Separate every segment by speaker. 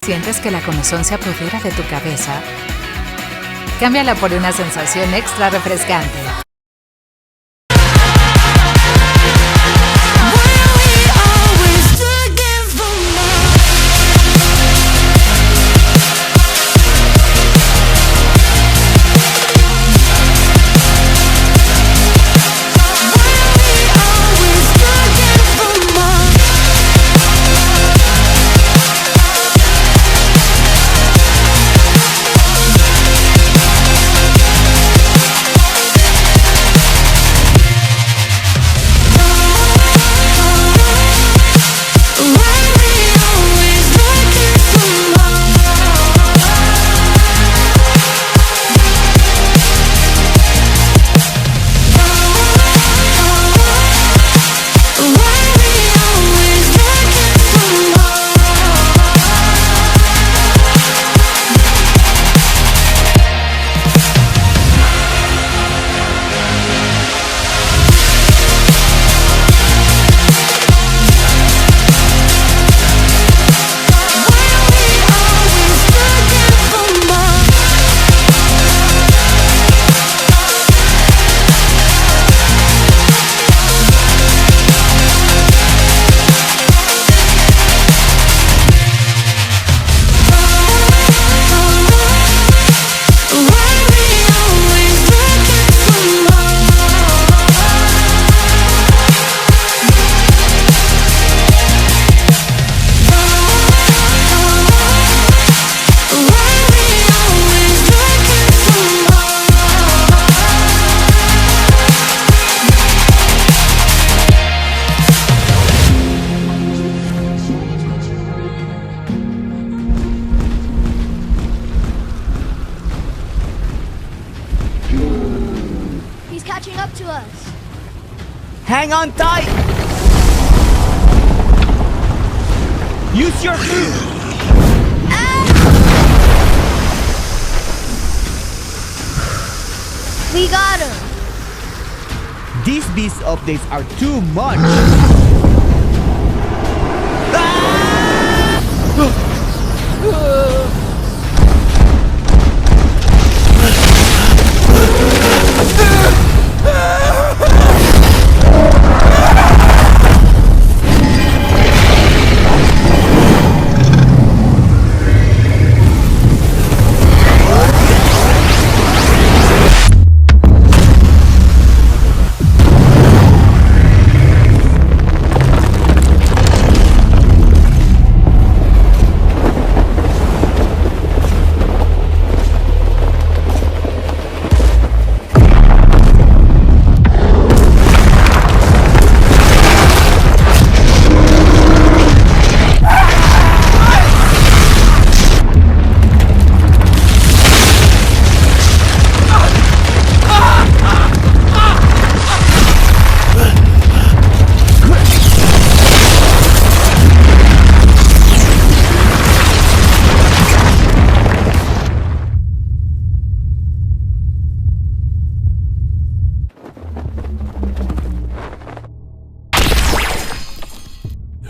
Speaker 1: ¿Sientes que la comezón se apodera de tu cabeza? Cámbiala por una sensación extra refrescante.
Speaker 2: Catching up to us.
Speaker 3: Hang on tight! Use your food!
Speaker 2: We got him.
Speaker 3: These beast updates are too much!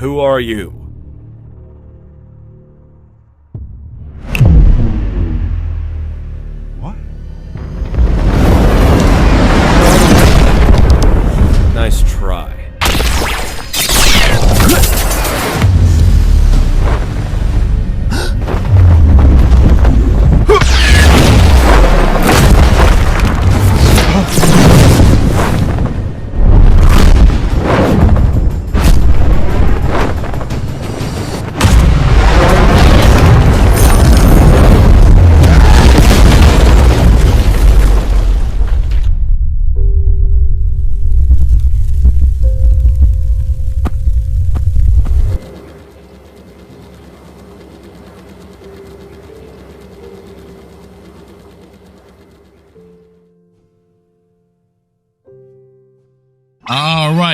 Speaker 4: Who are you?
Speaker 5: What?
Speaker 4: Nice try.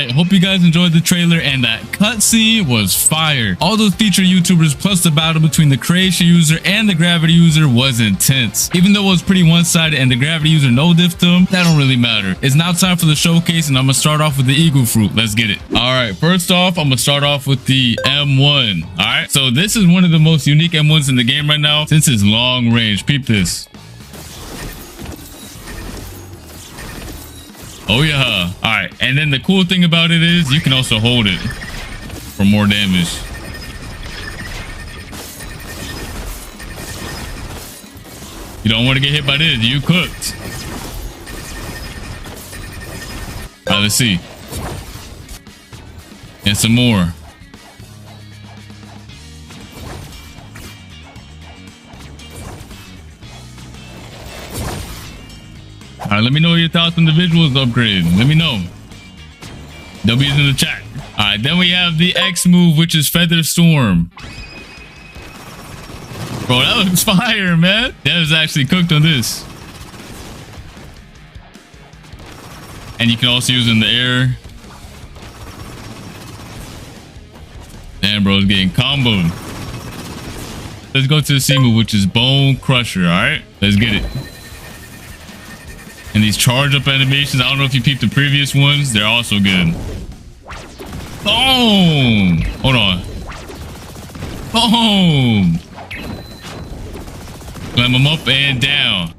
Speaker 5: right, hope you guys enjoyed the trailer, and that cutscene was fire. All those featured YouTubers plus the battle between the creation user and the gravity user was intense. Even though it was pretty one-sided and the gravity user no diffed him, that don't really matter. It's now time for the showcase, and I'm gonna start off with the eagle fruit. Let's get it. All right, first off, I'm gonna start off with the M1. All right, so this is one of the most unique M1s in the game right now since it's long range. Peep this. Oh yeah. All right, and then the cool thing about it is you can also hold it for more damage. You don't want to get hit by this. You cooked. All right, let's see. And some more. All right, let me know your thoughts on the visuals upgrade. Let me know. W's in the chat. All right, then we have the X move, which is Feather Storm. Bro, that looks fire, man. That was actually cooked on this. And you can also use it in the air. Damn, bro, it's getting comboed. Let's go to the C move, which is Bone Crusher. All right, let's get it. And these charge up animations, I don't know if you peeped the previous ones, they're also good. Boom! Hold on. Boom! Slam them up and down.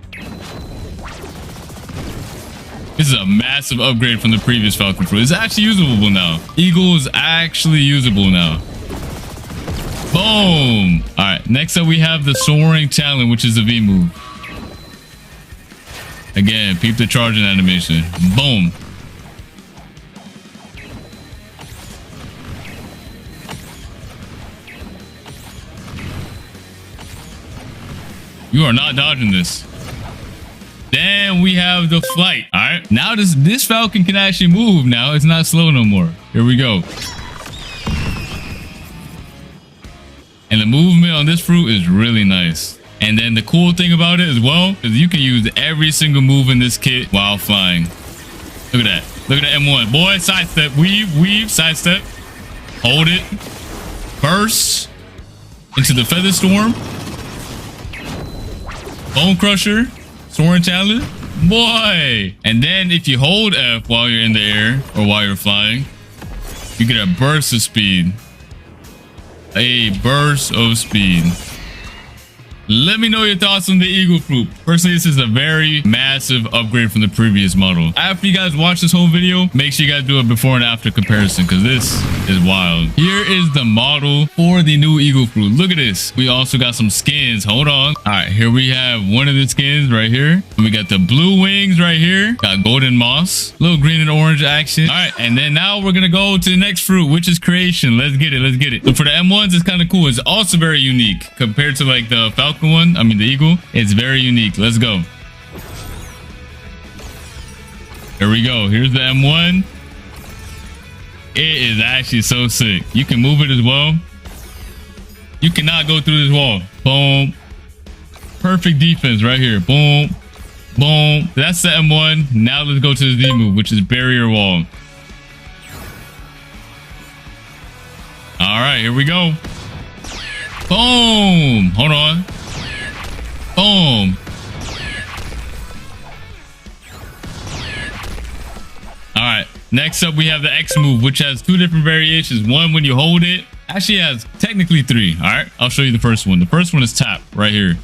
Speaker 5: This is a massive upgrade from the previous Falcon Fruit. It's actually usable now. Eagle is actually usable now. Boom! Alright, next up we have the Soaring Talon, which is the V move. Again, peep the charging animation. Boom. You are not dodging this. Then we have the flight. All right. Now this Falcon can actually move now. It's not slow no more. Here we go. And the movement on this fruit is really nice. And then the cool thing about it as well is you can use every single move in this kit while flying. Look at that. Look at that M1. Boy, sidestep, weave, sidestep. Hold it. Burst into the Feather Storm. Bone Crusher. Soaring Talon. Boy. And then if you hold F while you're in the air or while you're flying, you get a burst of speed. A burst of speed. Let me know your thoughts on the Eagle Fruit. Personally, this is a very massive upgrade from the previous model. After you guys watch this whole video, make sure you guys do a before and after comparison because this is wild. Here is the model for the new Eagle Fruit. Look at this. We also got some skins. Hold on. All right, here we have one of the skins right here. We got the blue wings right here. Got golden moss. Little green and orange action. All right, and then now we're going to go to the next fruit, which is creation. Let's get it. Let's get it. So for the M1s, it's kind of cool. It's also very unique compared to like the Falcon one. I mean the eagle. It's very unique. Let's go. Here we go. Here's the M1. It is actually so sick. You can move it as well. You cannot go through this wall. Boom. Perfect defense right here. Boom. Boom. That's the M1. Now let's go to the Z move, which is barrier wall. All right, here we go. Boom. Hold on. Boom. All right. Next up, we have the X move, which has two different variations. One, when you hold it, actually has technically three. All right. I'll show you the first one. The first one is tap right here.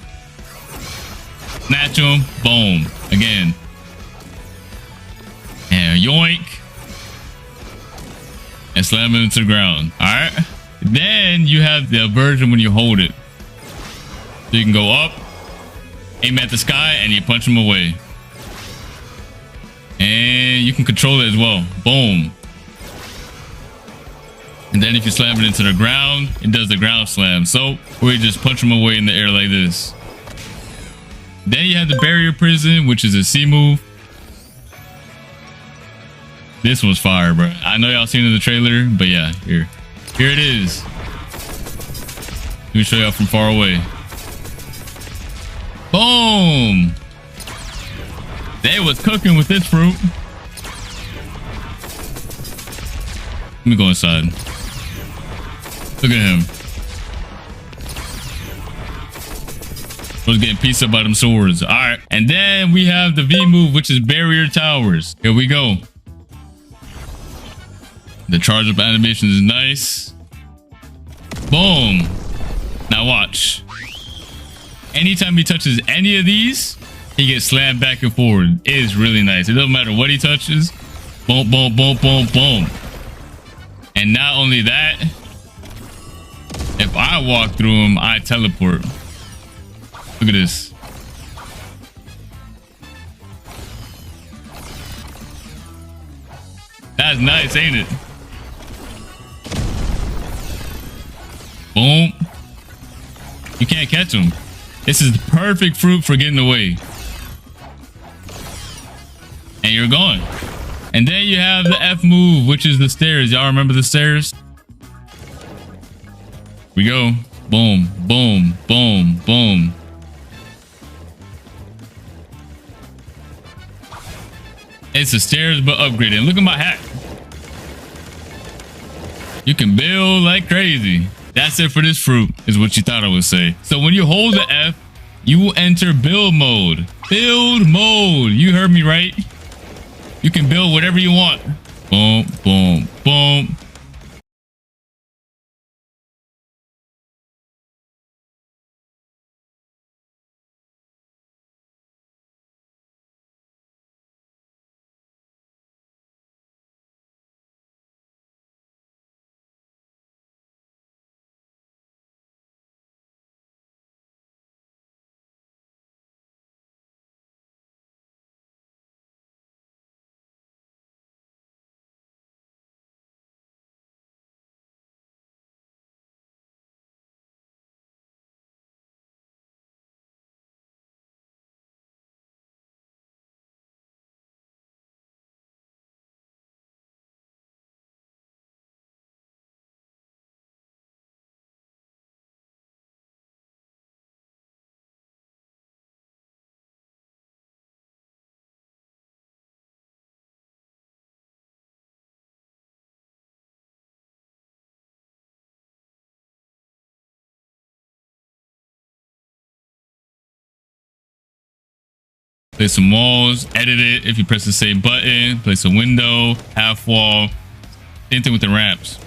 Speaker 5: Snatch him. Boom. Again. And yoink. And slam it into the ground. All right. Then you have the version when you hold it. So you can go up, aim at the sky, and you punch them away. And you can control it as well. Boom. And then if you slam it into the ground, it does the ground slam. So we just punch them away in the air like this. Then you have the barrier prison, which is a C move. This was fire, bro. I know y'all seen it in the trailer, but yeah, here it is. Let me show y'all from far away. Boom. They was cooking with this fruit. Let me go inside. Look at him. Was getting pieced up by them swords. All right. And then we have the V move, which is barrier towers. Here we go. The charge up animation is nice. Boom. Now watch. Anytime he touches any of these, he gets slammed back and forward. It is really nice. It doesn't matter what he touches. Boom, boom, boom, boom, boom. And not only that, if I walk through him, I teleport. Look at this. That's nice, ain't it? Boom. You can't catch him. This is the perfect fruit for getting away. And you're gone. And then you have the F move, which is the stairs. Y'all remember the stairs? We go. Boom, boom, boom, boom. It's the stairs, but upgraded. Look at my hat. You can build like crazy. That's it for this fruit, is what you thought I would say. So when you hold the F, you will enter build mode. Build mode. You heard me right. You can build whatever you want. Boom, boom, boom. Place some walls, edit it. If you press the same button, place a window, half wall. Same thing with the ramps.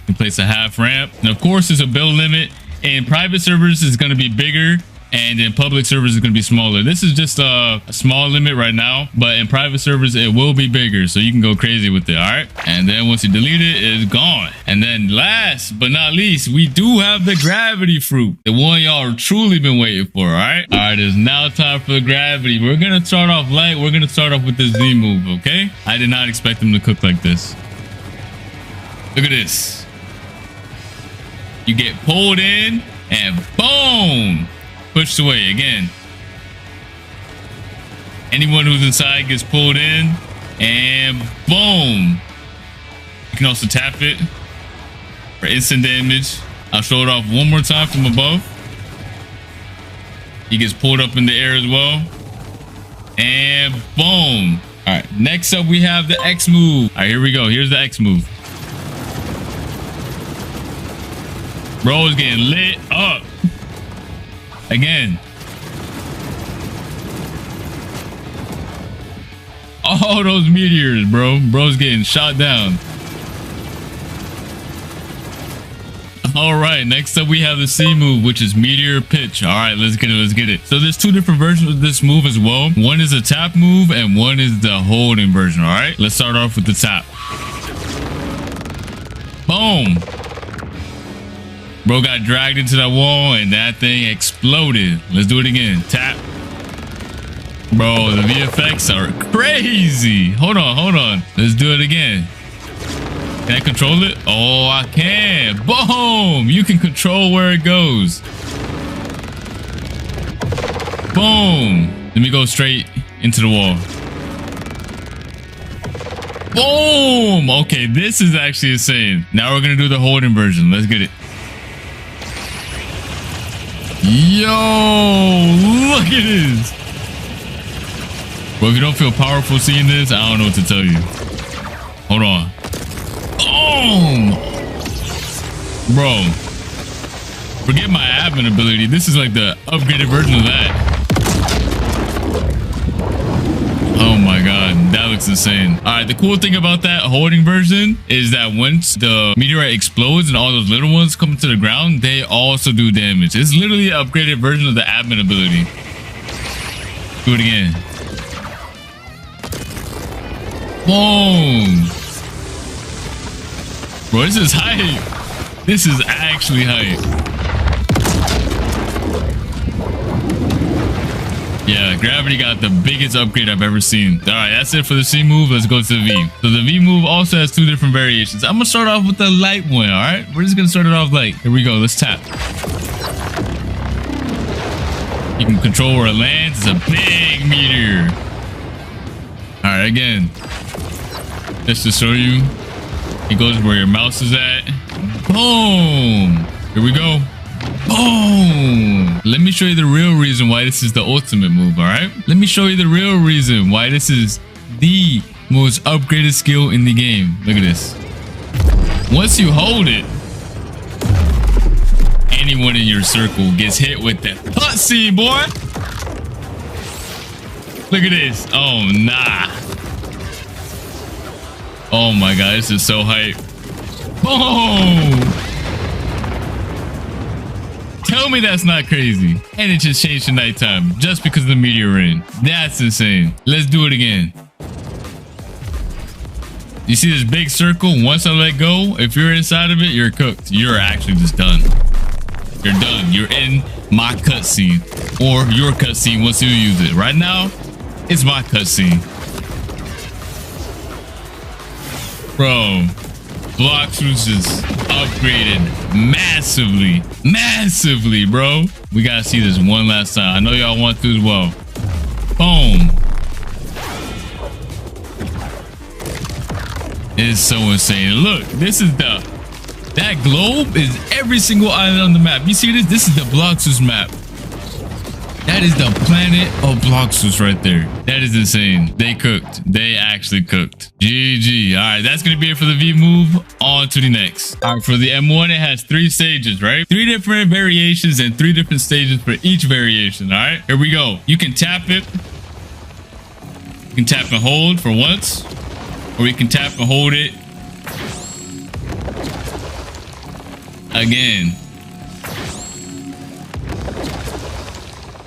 Speaker 5: You place a half ramp. And of course, there's a build limit. In private servers, it's going to be bigger. And in public servers, it's going to be smaller. This is just a small limit right now. But in private servers, it will be bigger. So you can go crazy with it. All right. And then once you delete it, it's gone. And then last but not least, we do have the gravity fruit. The one y'all truly been waiting for. All right. All right. It's now time for the gravity. We're going to start off light. We're going to start off with this Z move. Okay. I did not expect them to cook like this. Look at this. You get pulled in and boom. Pushed away again. Anyone who's inside gets pulled in and boom. You can also tap it for instant damage. I'll show it off one more time from above. He gets pulled up in the air as well. And boom. All right, next up we have the X move. All right, here we go. Here's the X move. Bro is getting lit up. Again. All those meteors, bro. Bro's getting shot down. All right, next up we have the C move, which is meteor pitch. All right, let's get it. Let's get it. So there's two different versions of this move as well. One is a tap move and one is the holding version. All right, let's start off with the tap. Boom. Bro got dragged into that wall and that thing exploded. Let's do it again. Tap. Bro, the VFX are crazy. Hold on, hold on. Let's do it again. Can I control it? Oh, I can. Boom. You can control where it goes. Boom. Let me go straight into the wall. Boom. Okay, this is actually insane. Now we're going to do the holding version. Let's get it. Yo, look at this. Bro, if you don't feel powerful seeing this, I don't know what to tell you. Hold on. Oh, Bro, forget my admin ability. This is like the upgraded version of that. Oh my god, that looks insane. All right, the cool thing about that holding version is that once the meteorite explodes and all those little ones come to the ground, they also do damage. It's literally an upgraded version of the admin ability. Do it again. Boom. Bro, this is hype. This is actually hype. Yeah, gravity got the biggest upgrade I've ever seen. All right, that's it for the C move. Let's go to the V. So the V move also has two different variations. I'm gonna start off with the light one. All right, we're just gonna start it off light. Here we go. Let's tap. You can control where it lands. It's a big meteor. All right, again, just to show you, it goes where your mouse is at. Boom. Here we go. Boom. Let me show you the real reason why this is the ultimate move. All right, let me show you the real reason why this is the most upgraded skill in the game. Look at this. Once you hold it, anyone in your circle gets hit with that cutscene, boy. Look at this. Oh nah. Oh my god, this is so hype. Boom. Tell me that's not crazy. And it just changed to nighttime just because of the meteor rain. That's insane. Let's do it again. You see this big circle? Once I let go, if you're inside of it, you're cooked. You're actually just done. You're done. You're in my cutscene. Or your cutscene once you use it. Right now, it's my cutscene. Bro. Bloxus is upgraded massively, bro. We gotta see this one last time. I know y'all want to as well. Boom. It is so insane. Look, this is that globe is every single island on the map. You see this? This is the Bloxus map. That is the planet of Bloxus right there. That is insane. They cooked. They actually cooked. GG. All right, that's going to be it for the V move. On to the next. All right, for the M1, it has 3 stages, right? 3 different variations and 3 different stages for each variation, all right? Here we go. You can tap it. You can tap and hold for once. Or you can tap and hold it again.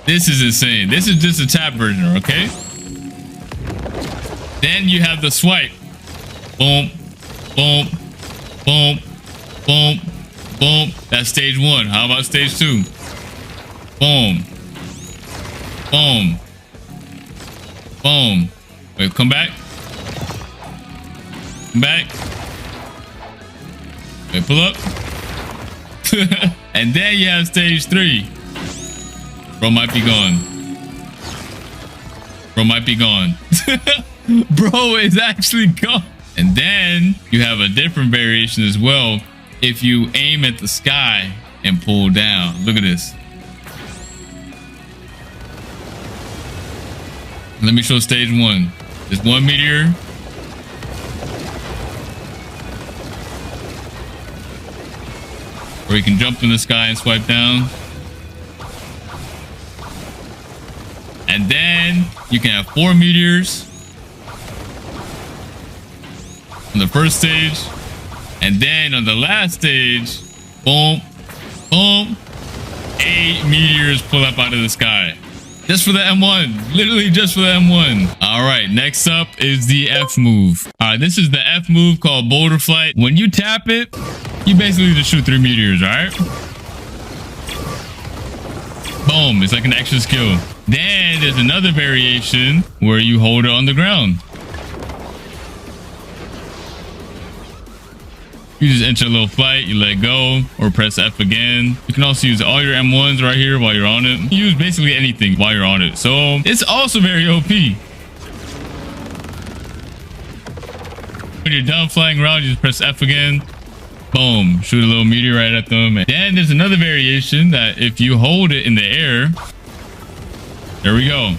Speaker 5: This is insane. This is just a tap version, okay? Then you have the swipe. Boom, boom, boom, boom, boom. That's stage 1. How about stage 2? Boom, boom, boom. Wait, come back. Come back. Wait, pull up. And then you have stage 3. Bro might be gone. Bro might be gone. Bro is actually gone. And then you have a different variation as well. If you aim at the sky and pull down. Look at this. Let me show stage 1. There's 1 meteor. Or you can jump in the sky and swipe down. And then you can have 4 meteors on the first stage. And then on the last stage, boom, boom, 8 meteors pull up out of the sky. Just for the M1. Literally just for the M1. All right, next up is the F move. All right, this is the F move called Boulder Flight. When you tap it, you basically just shoot 3 meteors, all right? Boom, it's like an extra skill. Then there's another variation where you hold it on the ground. You just enter a little flight, you let go, or press F again. You can also use all your M1s right here while you're on it. You use basically anything while you're on it. So it's also very OP. When you're done flying around, you just press F again. Boom, shoot a little meteorite at them. And then there's another variation that if you hold it in the air, there we go.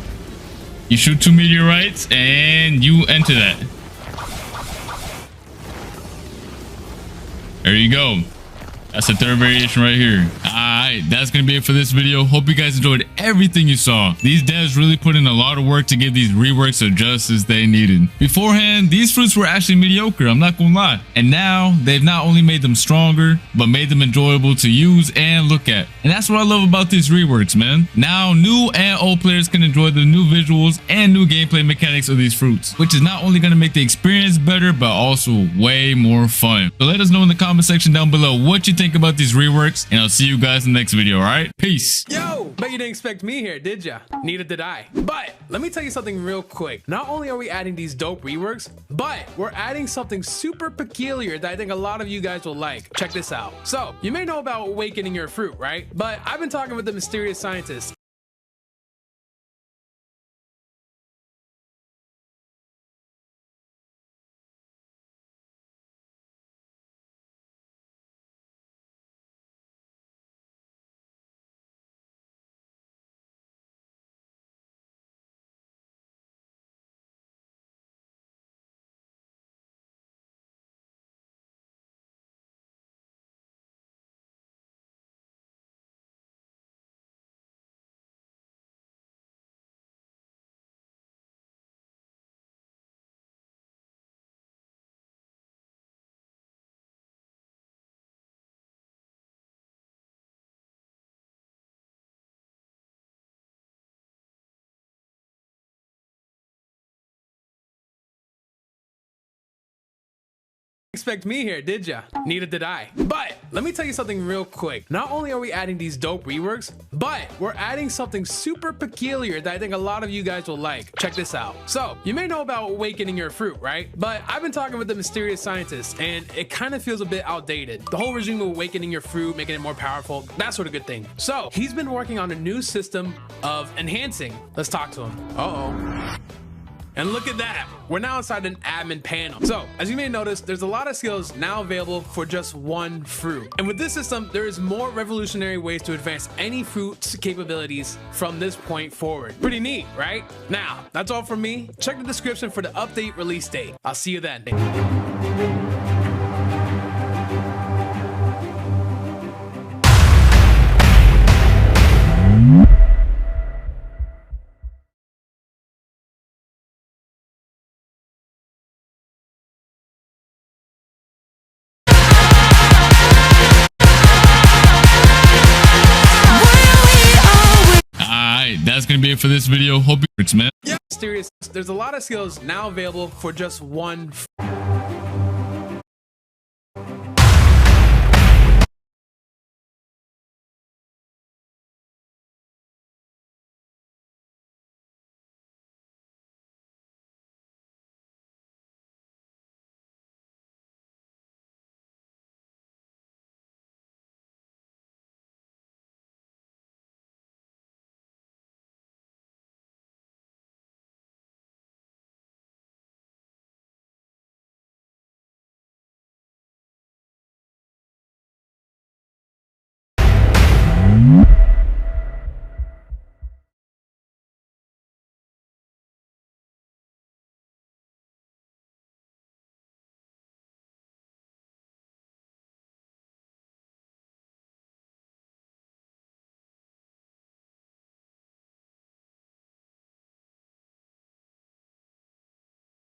Speaker 5: You shoot 2 meteorites and you enter that. There you go. That's the third variation right here. Alright, that's gonna be it for this video. Hope you guys enjoyed everything you saw. These devs really put in a lot of work to give these reworks the justice they needed. Beforehand, these fruits were actually mediocre, I'm not gonna lie. And now, they've not only made them stronger, but made them enjoyable to use and look at. And that's what I love about these reworks, man. Now, new and old players can enjoy the new visuals and new gameplay mechanics of these fruits, which is not only gonna make the experience better, but also way more fun. So let us know in the comment section down below what you think about these reworks, and I'll see you guys in the next video. All right, peace.
Speaker 6: Yo, bet you didn't expect me here, did ya? Neither did I. But let me tell you something real quick. Not only are we adding these dope reworks, but we're adding something super peculiar that I think a lot of you guys will like. Check this out. So you may know about awakening your fruit, right? But I've been talking with the mysterious scientist. Expect me here, did ya? Neither did I. But let me tell you something real quick. Not only are we adding these dope reworks, but we're adding something super peculiar that I think a lot of you guys will like. Check this out. So you may know about awakening your fruit, right? But I've been talking with the mysterious scientist, and it kind of feels a bit outdated. The whole regime of awakening your fruit, making it more powerful, that sort of good thing. So he's been working on a new system of enhancing. Let's talk to him. Uh-oh. And look at that, we're now inside an admin panel. So as you may notice, there's a lot of skills now available for just one fruit. And with this system, there is more revolutionary ways to advance any fruit's capabilities from this point forward. Pretty neat, right? Now, that's all from me. Check the description for the update release date. I'll see you then.
Speaker 5: That's gonna be it for this video. Hope it works, man.
Speaker 6: Yeah, mysterious. There's a lot of skills now available for just one